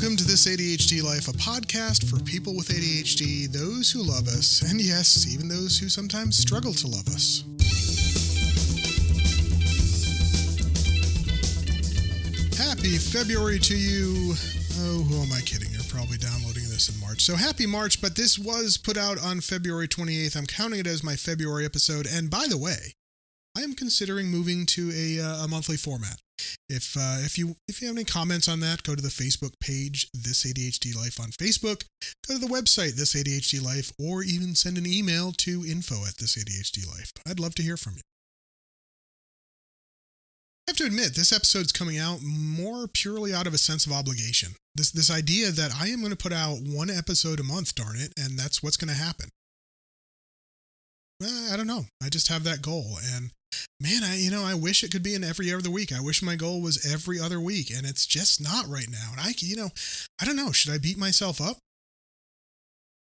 Welcome to This ADHD Life, a podcast for people with ADHD, those who love us, and yes, even those who sometimes struggle to love us. Happy February to you. Oh, who am I kidding? You're probably downloading this in March. So happy March, but this was put out on February 28th. I'm counting it as my February episode. And by the way, I am considering moving to a monthly format. If you have any comments on that, go to the Facebook page, This ADHD Life on Facebook, go to the website, This ADHD Life, or even send an email to info@thisadhdlife. I'd love to hear from you. I have to admit, this episode's coming out more purely out of a sense of obligation. This idea that I am going to put out one episode a month, darn it, and that's what's going to happen. I don't know. I just have that goal, and man, I wish it could be in every other week. I wish my goal was every other week, and it's just not right now. And I don't know. Should I beat myself up?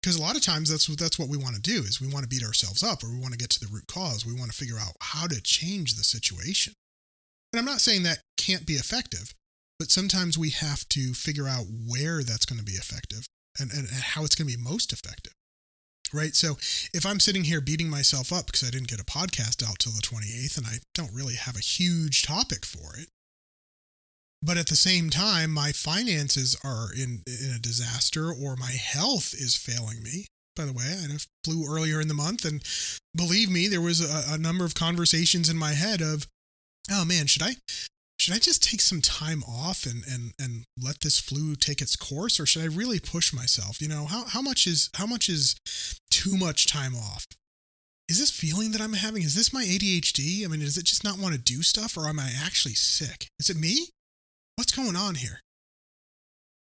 Because a lot of times that's what we want to do, is we want to beat ourselves up, or we want to get to the root cause. We want to figure out how to change the situation. And I'm not saying that can't be effective, but sometimes we have to figure out where that's going to be effective and how it's going to be most effective. Right. So if I'm sitting here beating myself up because I didn't get a podcast out till the 28th and I don't really have a huge topic for it, but at the same time, my finances are in a disaster, or my health is failing me. By the way, I had a flu earlier in the month, and believe me, there was a number of conversations in my head of, oh man, should I just take some time off and let this flu take its course, or should I really push myself? How much is too much time off? Is this feeling that I'm having, is this my ADHD? I mean, does it just not want to do stuff, or am I actually sick? Is it me? What's going on here?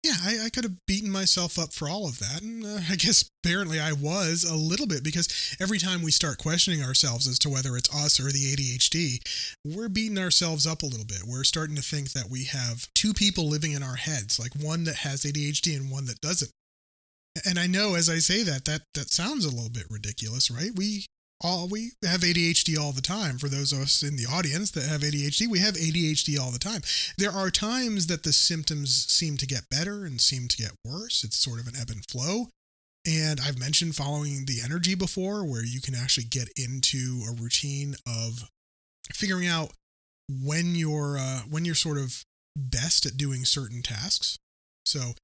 Yeah, I could have beaten myself up for all of that, and I guess apparently I was a little bit, because every time we start questioning ourselves as to whether it's us or the ADHD, we're beating ourselves up a little bit. We're starting to think that we have two people living in our heads, like one that has ADHD and one that doesn't. And I know as I say that sounds a little bit ridiculous, right? We have ADHD all the time. For those of us in the audience that have ADHD, we have ADHD all the time. There are times that the symptoms seem to get better and seem to get worse. It's sort of an ebb and flow. And I've mentioned following the energy before, where you can actually get into a routine of figuring out when you're sort of best at doing certain tasks. So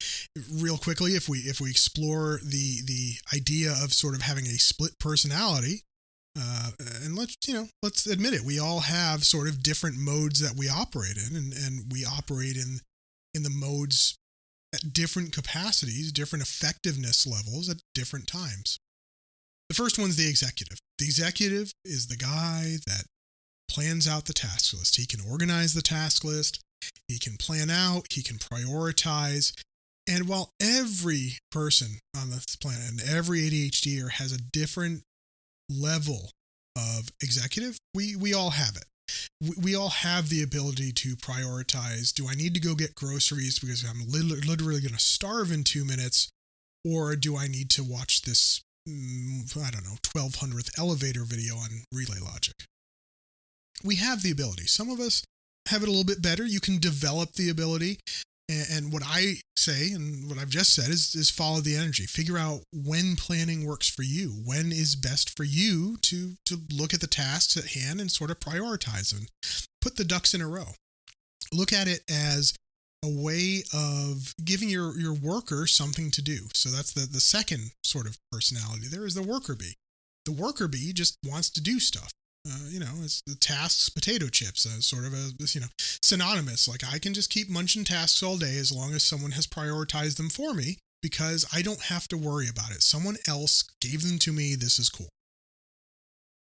real quickly, if we explore the idea of sort of having a split personality, and let's admit it, we all have sort of different modes that we operate in, and we operate in the modes at different capacities, different effectiveness levels at different times. The first one's the executive. The executive is the guy that plans out the task list. He can organize the task list. He can plan out. He can prioritize. And while every person on this planet and every ADHDer has a different level of executive, we all have it. We all have the ability to prioritize. Do I need to go get groceries because I'm literally going to starve in 2 minutes? Or do I need to watch this, 1200th elevator video on relay logic? We have the ability. Some of us have it a little bit better. You can develop the ability. And what I say, and what I've just said, is follow the energy. Figure out when planning works for you. When is best for you to look at the tasks at hand and sort of prioritize and put the ducks in a row. Look at it as a way of giving your worker something to do. So that's the second sort of personality. There is the worker bee. The worker bee just wants to do stuff. It's the tasks, potato chips, sort of synonymous. Like, I can just keep munching tasks all day as long as someone has prioritized them for me, because I don't have to worry about it. Someone else gave them to me. This is cool.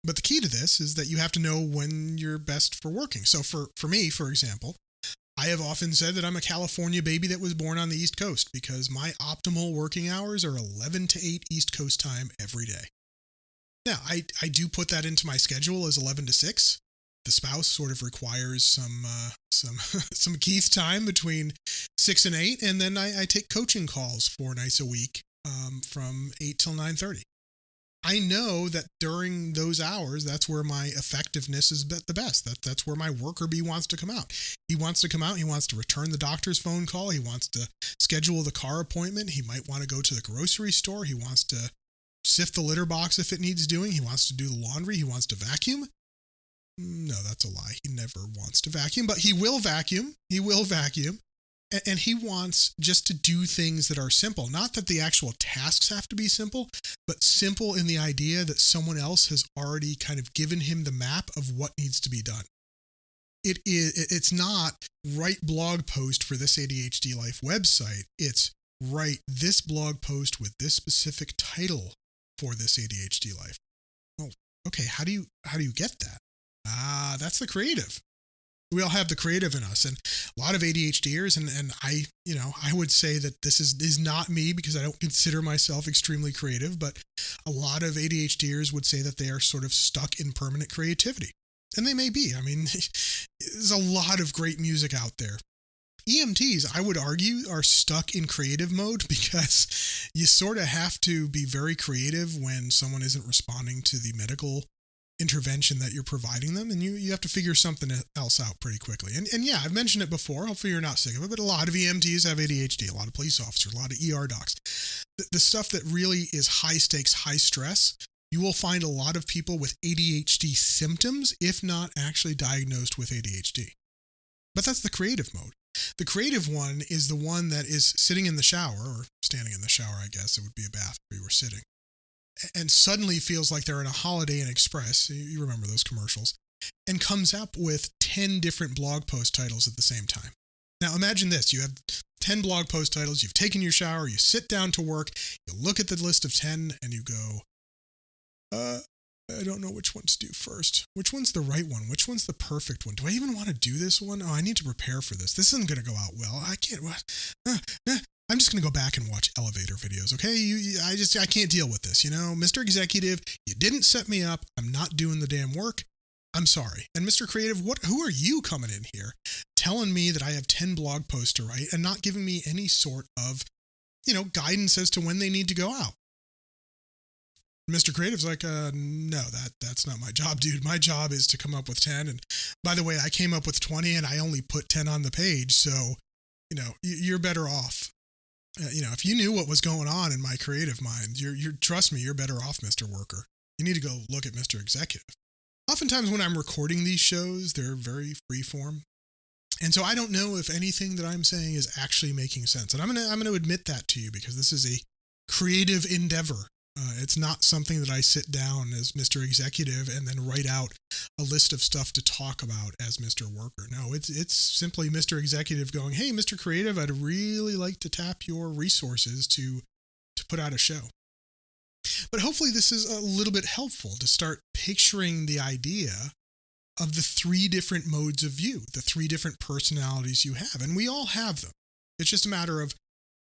But the key to this is that you have to know when you're best for working. So for me, for example, I have often said that I'm a California baby that was born on the East Coast, because my optimal working hours are 11 to 8 East Coast time every day. Now, I do put that into my schedule as 11 to 6. The spouse sort of requires some Keith time between 6 and 8, and then I take coaching calls 4 nights a week from 8 till 9:30. I know that during those hours, that's where my effectiveness is the best. That's where my worker bee wants to come out. He wants to come out. He wants to return the doctor's phone call. He wants to schedule the car appointment. He might want to go to the grocery store. He wants to sift the litter box if it needs doing. He wants to do the laundry. He wants to vacuum. No, that's a lie. He never wants to vacuum, but he will vacuum. He will vacuum. And he wants just to do things that are simple. Not that the actual tasks have to be simple, but simple in the idea that someone else has already kind of given him the map of what needs to be done. It's not write blog post for this ADHD Life website. It's write this blog post with this specific title for this ADHD Life. Oh, okay. How do you get that? That's the creative. We all have the creative in us, and a lot of ADHDers, and I would say that this is not me because I don't consider myself extremely creative, but a lot of ADHDers would say that they are sort of stuck in permanent creativity. And they may be. I mean, there's a lot of great music out there. EMTs, I would argue, are stuck in creative mode because you sort of have to be very creative when someone isn't responding to the medical intervention that you're providing them, and you have to figure something else out pretty quickly. And yeah, I've mentioned it before, hopefully you're not sick of it, but a lot of EMTs have ADHD, a lot of police officers, a lot of ER docs. The stuff that really is high stakes, high stress, you will find a lot of people with ADHD symptoms, if not actually diagnosed with ADHD. But that's the creative mode. The creative one is the one that is sitting in the shower, or standing in the shower, I guess it would be a bath if we were sitting, and suddenly feels like they're in a Holiday Inn Express, you remember those commercials, and comes up with 10 different blog post titles at the same time. Now imagine this, you have 10 blog post titles, you've taken your shower, you sit down to work, you look at the list of 10 and you go, I don't know which one to do first. Which one's the right one? Which one's the perfect one? Do I even want to do this one? Oh, I need to prepare for this. This isn't going to go out well. I can't, I'm just going to go back and watch elevator videos, okay? I can't deal with this, Mr. Executive, you didn't set me up. I'm not doing the damn work. I'm sorry. And Mr. Creative, who are you coming in here telling me that I have 10 blog posts to write and not giving me any sort of, guidance as to when they need to go out? Mr. Creative's like, no, that's not my job, dude. My job is to come up with 10. And by the way, I came up with 20 and I only put 10 on the page. So, you're better off. If you knew what was going on in my creative mind, trust me, you're better off, Mr. Worker. You need to go look at Mr. Executive. Oftentimes when I'm recording these shows, they're very freeform. And so I don't know if anything that I'm saying is actually making sense. And I'm going to admit that to you because this is a creative endeavor. It's not something that I sit down as Mr. Executive and then write out a list of stuff to talk about as Mr. Worker. No, it's simply Mr. Executive going, hey, Mr. Creative, I'd really like to tap your resources to put out a show. But hopefully this is a little bit helpful to start picturing the idea of the 3 different modes of view, the 3 different personalities you have. And we all have them. It's just a matter of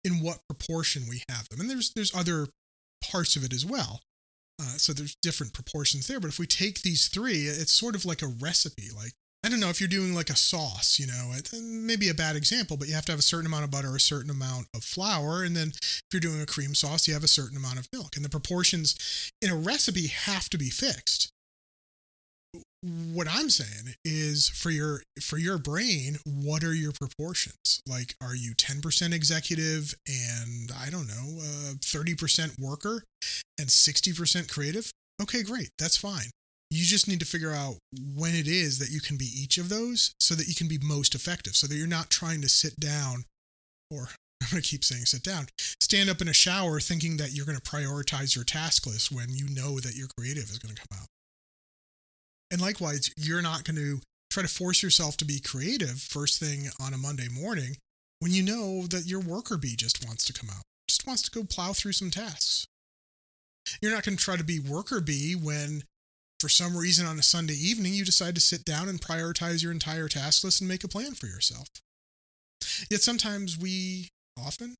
in what proportion we have them. And there's other parts of it as well. So there's different proportions there. But if we take these 3, it's sort of like a recipe. Like, I don't know, if you're doing like a sauce, it's maybe a bad example, but you have to have a certain amount of butter, a certain amount of flour. And then if you're doing a cream sauce, you have a certain amount of milk. And the proportions in a recipe have to be fixed. What I'm saying is for your brain, what are your proportions? Like, are you 10% executive and 30% worker and 60% creative? Okay, great. That's fine. You just need to figure out when it is that you can be each of those so that you can be most effective, so that you're not trying to sit down, or I'm going to keep saying sit down, stand up in a shower thinking that you're going to prioritize your task list when you know that your creative is going to come out. And likewise, you're not going to try to force yourself to be creative first thing on a Monday morning when you know that your worker bee just wants to come out, just wants to go plow through some tasks. You're not going to try to be worker bee when, for some reason on a Sunday evening, you decide to sit down and prioritize your entire task list and make a plan for yourself. Yet sometimes often,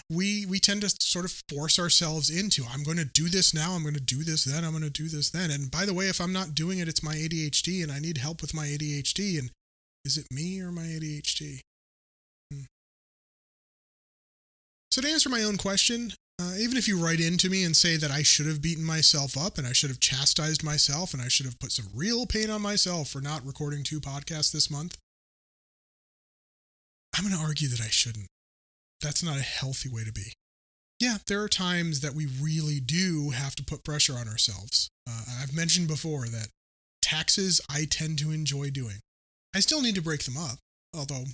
we tend to sort of force ourselves into, I'm going to do this now, I'm going to do this then, I'm going to do this then. And by the way, if I'm not doing it, it's my ADHD and I need help with my ADHD. And is it me or my ADHD? So to answer my own question, Even if you write into me and say that I should have beaten myself up and I should have chastised myself and I should have put some real pain on myself for not recording 2 podcasts this month, I'm going to argue that I shouldn't. That's not a healthy way to be. Yeah, there are times that we really do have to put pressure on ourselves. I've mentioned before that taxes I tend to enjoy doing. I still need to break them up, although,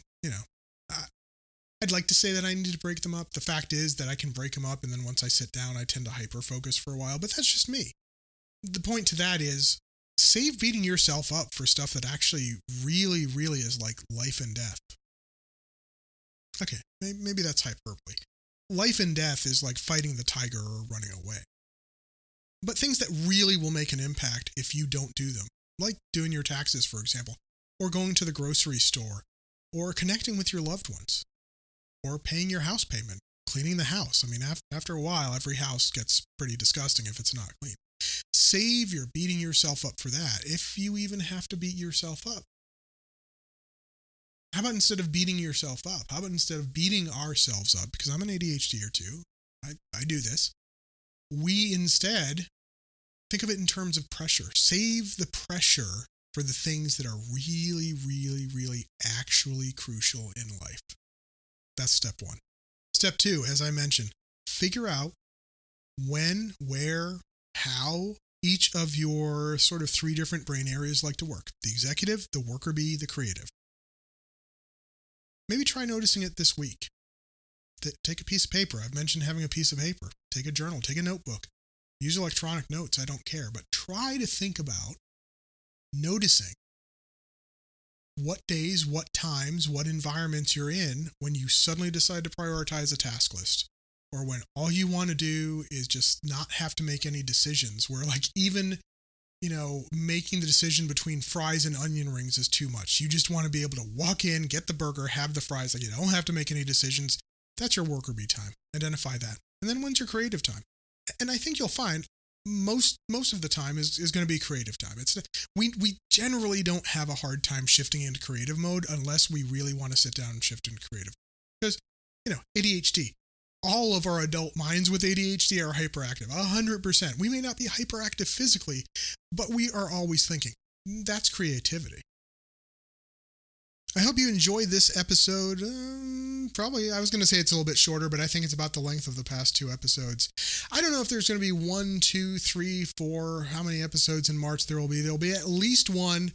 I'd like to say that I need to break them up. The fact is that I can break them up, and then once I sit down, I tend to hyper-focus for a while, but that's just me. The point to that is, save beating yourself up for stuff that actually really, really is like life and death. Okay, maybe that's hyperbole. Life and death is like fighting the tiger or running away. But things that really will make an impact if you don't do them, like doing your taxes, for example, or going to the grocery store, or connecting with your loved ones, or paying your house payment, cleaning the house. I mean, after a while, every house gets pretty disgusting if it's not clean. Save your beating yourself up for that, if you even have to beat yourself up. How about instead of beating yourself up? How about instead of beating ourselves up, because I'm an ADHDer too, I do this, we instead think of it in terms of pressure. Save the pressure for the things that are really, really, really actually crucial in life. That's step 1. Step 2, as I mentioned, figure out when, where, how each of your sort of 3 different brain areas like to work. The executive, the worker bee, the creative. Maybe try noticing it this week. Take a piece of paper. I've mentioned having a piece of paper. Take a journal. Take a notebook. Use electronic notes. I don't care. But try to think about noticing what days, what times, what environments you're in when you suddenly decide to prioritize a task list, or when all you want to do is just not have to make any decisions, where like even, making the decision between fries and onion rings is too much. You just want to be able to walk in, get the burger, have the fries. Like, you don't have to make any decisions. That's your worker bee time. Identify that. And then when's your creative time? And I think you'll find most of the time is going to be creative time. We generally don't have a hard time shifting into creative mode unless we really want to sit down and shift into creative. Because, ADHD, all of our adult minds with ADHD are hyperactive, 100%. We may not be hyperactive physically, but we are always thinking. That's creativity. I hope you enjoyed this episode. Probably, I was going to say it's a little bit shorter, but I think it's about the length of the past 2 episodes. I don't know if there's going to be 1, 2, 3, 4, how many episodes in March there will be. There'll be at least 1.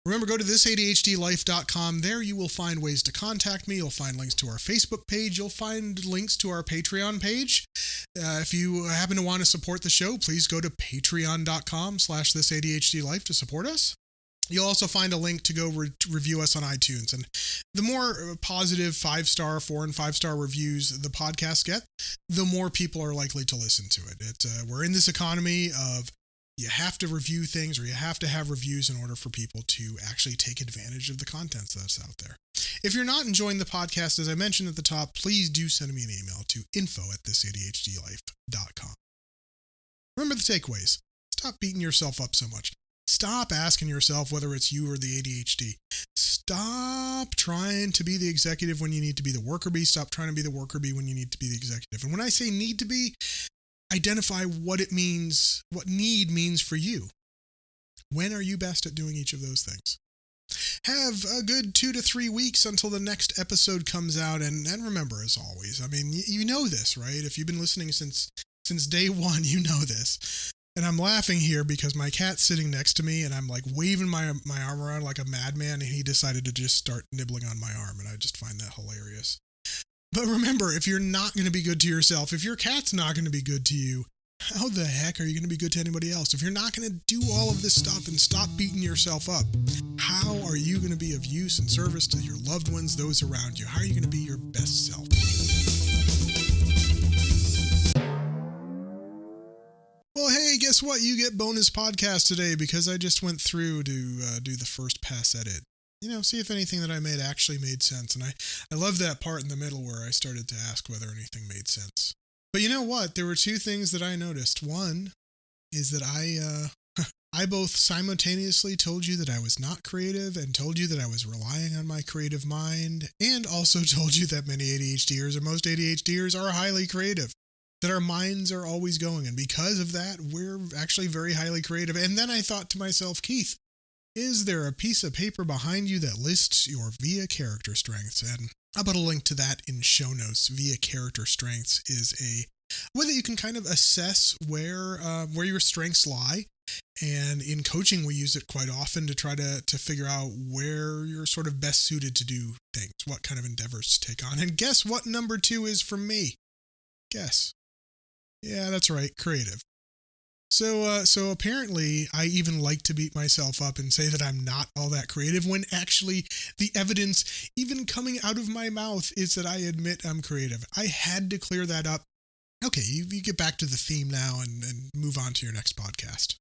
Remember, go to thisadhdlife.com. There you will find ways to contact me. You'll find links to our Facebook page. You'll find links to our Patreon page. If you happen to want to support the show, please go to patreon.com/thisadhdlife to support us. You'll also find a link to go review us on iTunes. And the more positive 5-star, 4 and 5-star reviews the podcast get, the more people are likely to listen to it. We're in this economy of you have to review things, or you have to have reviews in order for people to actually take advantage of the content that's out there. If you're not enjoying the podcast, as I mentioned at the top, please do send me an email to info@thisadhdlife.com. Remember the takeaways. Stop beating yourself up so much. Stop asking yourself whether it's you or the ADHD. Stop trying to be the executive when you need to be the worker bee. Stop trying to be the worker bee when you need to be the executive. And when I say need to be, identify what it means, what need means for you. When are you best at doing each of those things? Have a good 2 to 3 weeks until the next episode comes out. And remember, as always, I mean, you know this, right? If you've been listening since day 1, you know this. And I'm laughing here because my cat's sitting next to me and I'm like waving my arm around like a madman, and he decided to just start nibbling on my arm, and I just find that hilarious. But remember, if you're not going to be good to yourself, if your cat's not going to be good to you, how the heck are you going to be good to anybody else? If you're not going to do all of this stuff and stop beating yourself up, how are you going to be of use and service to your loved ones, those around you? How are you going to be your best self? Well, hey, guess what? You get bonus podcast today because I just went through to do the first pass edit. See if anything that I made actually made sense. And I love that part in the middle where I started to ask whether anything made sense. But you know what? There were 2 things that I noticed. One is that I both simultaneously told you that I was not creative and told you that I was relying on my creative mind, and also told you that many ADHDers, or most ADHDers, are highly creative. that our minds are always going. And because of that, we're actually very highly creative. And then I thought to myself, Keith, is there a piece of paper behind you that lists your VIA character strengths? And I'll put a link to that in show notes. VIA character strengths is a way that you can kind of assess where your strengths lie. And in coaching, we use it quite often to try to figure out where you're sort of best suited to do things, what kind of endeavors to take on. And guess what number 2 is for me? Guess. Yeah, that's right, creative. So apparently I even like to beat myself up and say that I'm not all that creative, when actually the evidence even coming out of my mouth is that I admit I'm creative. I had to clear that up. Okay, you get back to the theme now and move on to your next podcast.